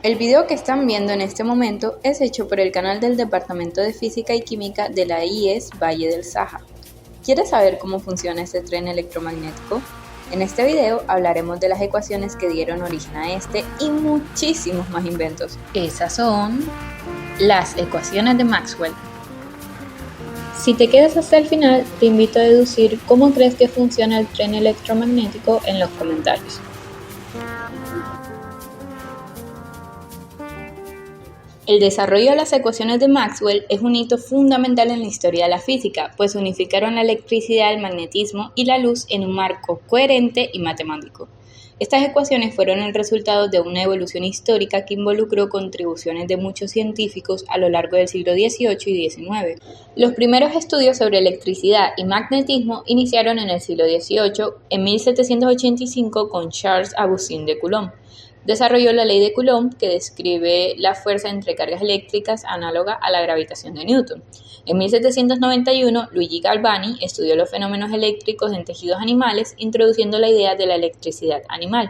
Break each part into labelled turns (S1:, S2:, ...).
S1: El video que están viendo en este momento es hecho por el canal del Departamento de Física y Química de la IES Valle del Saja. ¿Quieres saber cómo funciona este tren electromagnético? En este video hablaremos de las ecuaciones que dieron origen a este y muchísimos más inventos.
S2: Esas son las ecuaciones de Maxwell.
S3: Si te quedas hasta el final, te invito a deducir cómo crees que funciona el tren electromagnético en los comentarios.
S1: El desarrollo de las ecuaciones de Maxwell es un hito fundamental en la historia de la física, pues unificaron la electricidad, el magnetismo y la luz en un marco coherente y matemático. Estas ecuaciones fueron el resultado de una evolución histórica que involucró contribuciones de muchos científicos a lo largo del siglo XVIII y XIX. Los primeros estudios sobre electricidad y magnetismo iniciaron en el siglo XVIII, en 1785, con Charles-Augustin de Coulomb. Desarrolló la ley de Coulomb, que describe la fuerza entre cargas eléctricas análoga a la gravitación de Newton. En 1791, Luigi Galvani estudió los fenómenos eléctricos en tejidos animales, introduciendo la idea de la electricidad animal.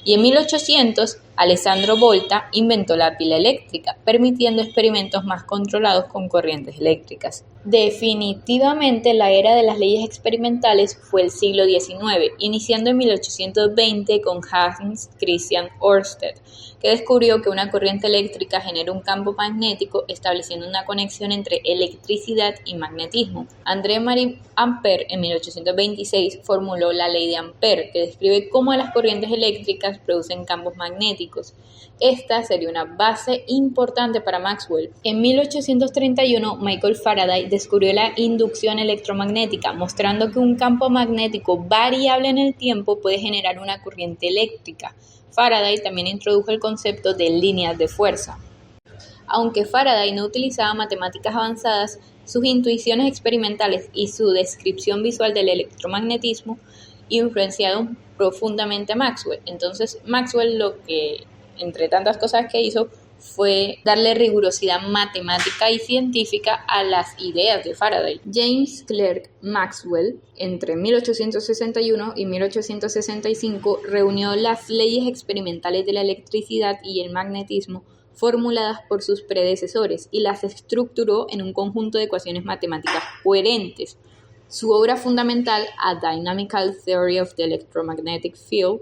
S1: Y en 1800, Alessandro Volta inventó la pila eléctrica, permitiendo experimentos más controlados con corrientes eléctricas. Definitivamente, la era de las leyes experimentales fue el siglo XIX, iniciando en 1820 con Hans Christian Ørsted, que descubrió que una corriente eléctrica genera un campo magnético, estableciendo una conexión entre electricidad y magnetismo. André-Marie Ampère, en 1826, formuló la ley de Ampère, que describe cómo las corrientes eléctricas producen campos magnéticos. Esta sería una base importante para Maxwell. En 1831, Michael Faraday descubrió la inducción electromagnética, mostrando que un campo magnético variable en el tiempo puede generar una corriente eléctrica. Faraday también introdujo el concepto de líneas de fuerza. Aunque Faraday no utilizaba matemáticas avanzadas, sus intuiciones experimentales y su descripción visual del electromagnetismo influenciaron profundamente a Maxwell. Entonces, Maxwell, lo que entre tantas cosas que hizo, fue darle rigurosidad matemática y científica a las ideas de Faraday. James Clerk Maxwell, entre 1861 y 1865, reunió las leyes experimentales de la electricidad y el magnetismo formuladas por sus predecesores y las estructuró en un conjunto de ecuaciones matemáticas coherentes. Su obra fundamental, A Dynamical Theory of the Electromagnetic Field,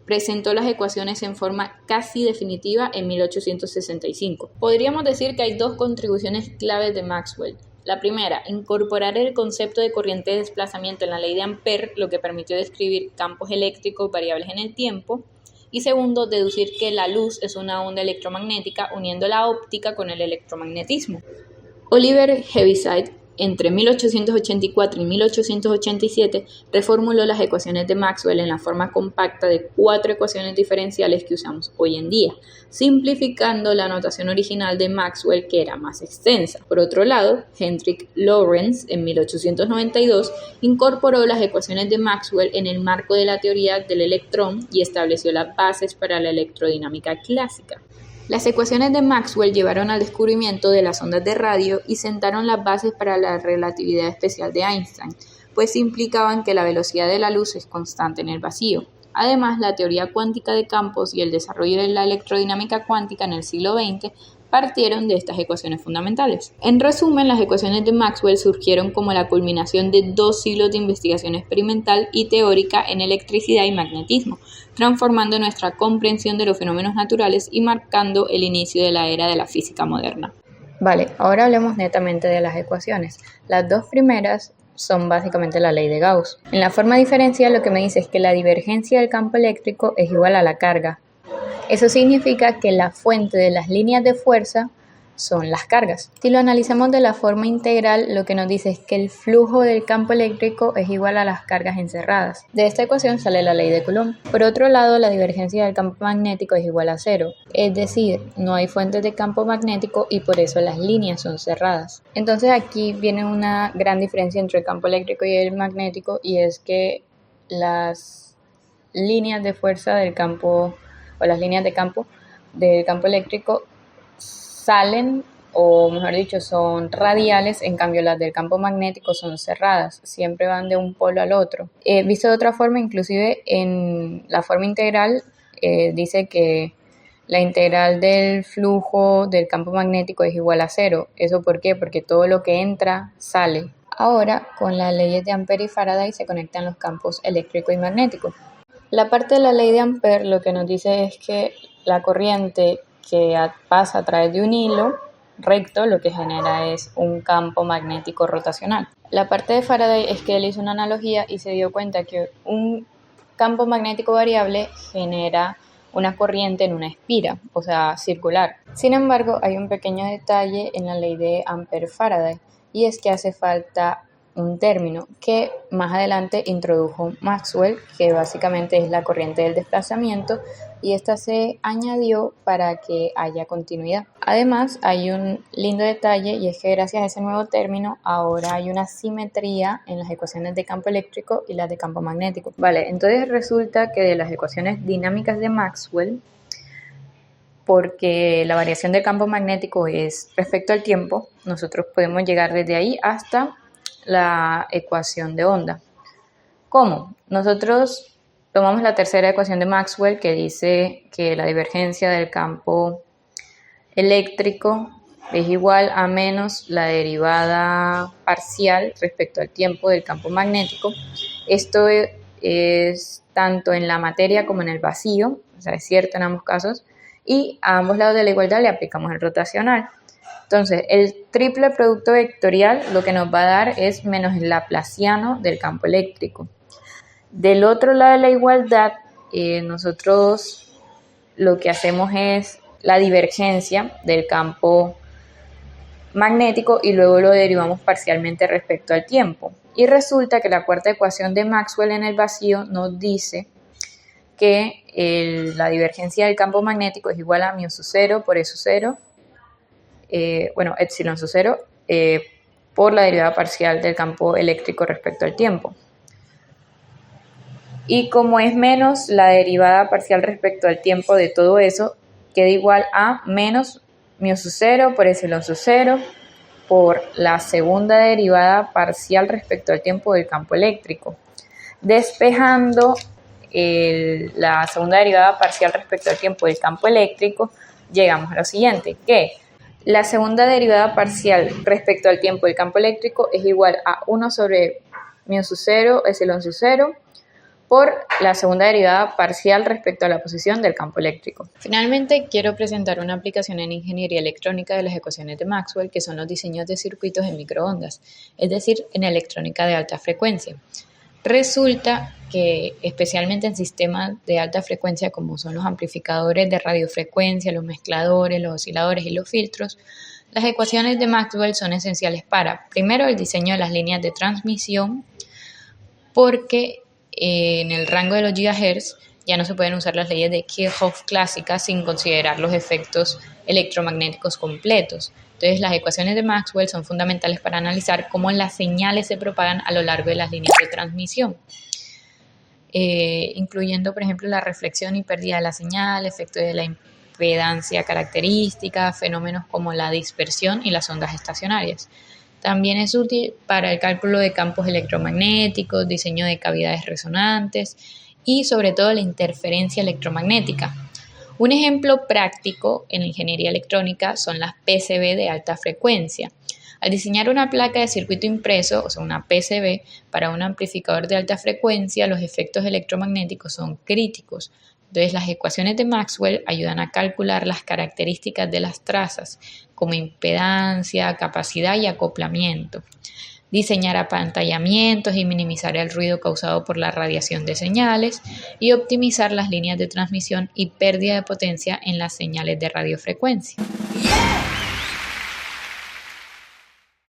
S1: presentó las ecuaciones en forma casi definitiva en 1865. Podríamos decir que hay dos contribuciones claves de Maxwell. La primera, incorporar el concepto de corriente de desplazamiento en la ley de Ampère, lo que permitió describir campos eléctricos variables en el tiempo. Y segundo, deducir que la luz es una onda electromagnética, uniendo la óptica con el electromagnetismo. Oliver Heaviside, entre 1884 y 1887, reformuló las ecuaciones de Maxwell en la forma compacta de 4 ecuaciones diferenciales que usamos hoy en día, simplificando la notación original de Maxwell, que era más extensa. Por otro lado, Hendrik Lorentz, en 1892, incorporó las ecuaciones de Maxwell en el marco de la teoría del electrón y estableció las bases para la electrodinámica clásica. Las ecuaciones de Maxwell llevaron al descubrimiento de las ondas de radio y sentaron las bases para la relatividad especial de Einstein, pues implicaban que la velocidad de la luz es constante en el vacío. Además, la teoría cuántica de campos y el desarrollo de la electrodinámica cuántica en el siglo XX partieron de estas ecuaciones fundamentales. En resumen, las ecuaciones de Maxwell surgieron como la culminación de 2 siglos de investigación experimental y teórica en electricidad y magnetismo, transformando nuestra comprensión de los fenómenos naturales y marcando el inicio de la era de la física moderna.
S3: Vale, ahora hablemos netamente de las ecuaciones. Las dos primeras son básicamente la ley de Gauss. En la forma diferencial lo que me dice es que la divergencia del campo eléctrico es igual a la carga. Eso significa que la fuente de las líneas de fuerza son las cargas. Si lo analizamos de la forma integral, lo que nos dice es que el flujo del campo eléctrico es igual a las cargas encerradas. De esta ecuación sale la ley de Coulomb. Por otro lado, la divergencia del campo magnético es igual a 0, es decir, no hay fuentes de campo magnético y por eso las líneas son cerradas. Entonces aquí viene una gran diferencia entre el campo eléctrico y el magnético, y es que las líneas de fuerza del campo o las líneas de campo del campo eléctrico salen, o mejor dicho, son radiales, en cambio las del campo magnético son cerradas, siempre van de un polo al otro. Visto de otra forma, inclusive en la forma integral dice que La integral del flujo del campo magnético es igual a 0. ¿Eso por qué? Porque todo lo que entra sale. Ahora, con las leyes de Ampère y Faraday se conectan los campos eléctrico y magnético. La parte de la ley de Ampère lo que nos dice es que la corriente que pasa a través de un hilo recto lo que genera es un campo magnético rotacional. La parte de Faraday es que él hizo una analogía y se dio cuenta que un campo magnético variable genera una corriente en una espira, o sea, circular. Sin embargo, hay un pequeño detalle en la ley de Ampère-Faraday, y es que hace falta un término que más adelante introdujo Maxwell, que básicamente es la corriente del desplazamiento, y esta se añadió para que haya continuidad. Además, hay un lindo detalle, y es que gracias a ese nuevo término, ahora hay una simetría en las ecuaciones de campo eléctrico y las de campo magnético. Vale, entonces resulta que de las ecuaciones dinámicas de Maxwell, porque la variación del campo magnético es respecto al tiempo, nosotros podemos llegar desde ahí hasta la ecuación de onda. ¿Cómo? Nosotros tomamos la tercera ecuación de Maxwell que dice que la divergencia del campo eléctrico es igual a menos la derivada parcial respecto al tiempo del campo magnético. Esto es tanto en la materia como en el vacío, o sea, es cierto en ambos casos, y a ambos lados de la igualdad le aplicamos el rotacional. Entonces, el triple producto vectorial lo que nos va a dar es menos el laplaciano del campo eléctrico. Del otro lado de la igualdad, nosotros lo que hacemos es la divergencia del campo magnético y luego lo derivamos parcialmente respecto al tiempo. Y resulta que la cuarta ecuación de Maxwell en el vacío nos dice que la divergencia del campo magnético es igual a mu sub 0 por E sub 0, epsilon sub 0, por la derivada parcial del campo eléctrico respecto al tiempo. Y como es menos la derivada parcial respecto al tiempo de todo eso, queda igual a menos mu sub 0 por epsilon sub 0 por la segunda derivada parcial respecto al tiempo del campo eléctrico. Despejando la segunda derivada parcial respecto al tiempo del campo eléctrico, llegamos a lo siguiente, que la segunda derivada parcial respecto al tiempo del campo eléctrico es igual a 1 sobre mu sub 0 epsilon sub 0 por la segunda derivada parcial respecto a la posición del campo eléctrico. Finalmente, quiero presentar una aplicación en ingeniería electrónica de las ecuaciones de Maxwell, que son los diseños de circuitos en microondas, es decir, en electrónica de alta frecuencia. Resulta que, especialmente en sistemas de alta frecuencia como son los amplificadores de radiofrecuencia, los mezcladores, los osciladores y los filtros, las ecuaciones de Maxwell son esenciales para, primero, el diseño de las líneas de transmisión, porque en el rango de los gigahertz ya no se pueden usar las leyes de Kirchhoff clásicas sin considerar los efectos electromagnéticos completos. Entonces, las ecuaciones de Maxwell son fundamentales para analizar cómo las señales se propagan a lo largo de las líneas de transmisión, incluyendo, por ejemplo, la reflexión y pérdida de la señal, efectos de la impedancia característica, fenómenos como la dispersión y las ondas estacionarias. También es útil para el cálculo de campos electromagnéticos, diseño de cavidades resonantes y, sobre todo, la interferencia electromagnética. Un ejemplo práctico en ingeniería electrónica son las PCB de alta frecuencia. Al diseñar una placa de circuito impreso, o sea, una PCB, para un amplificador de alta frecuencia, los efectos electromagnéticos son críticos. Entonces, las ecuaciones de Maxwell ayudan a calcular las características de las trazas, como impedancia, capacidad y acoplamiento. Diseñar apantallamientos y minimizar el ruido causado por la radiación de señales y optimizar las líneas de transmisión y pérdida de potencia en las señales de radiofrecuencia.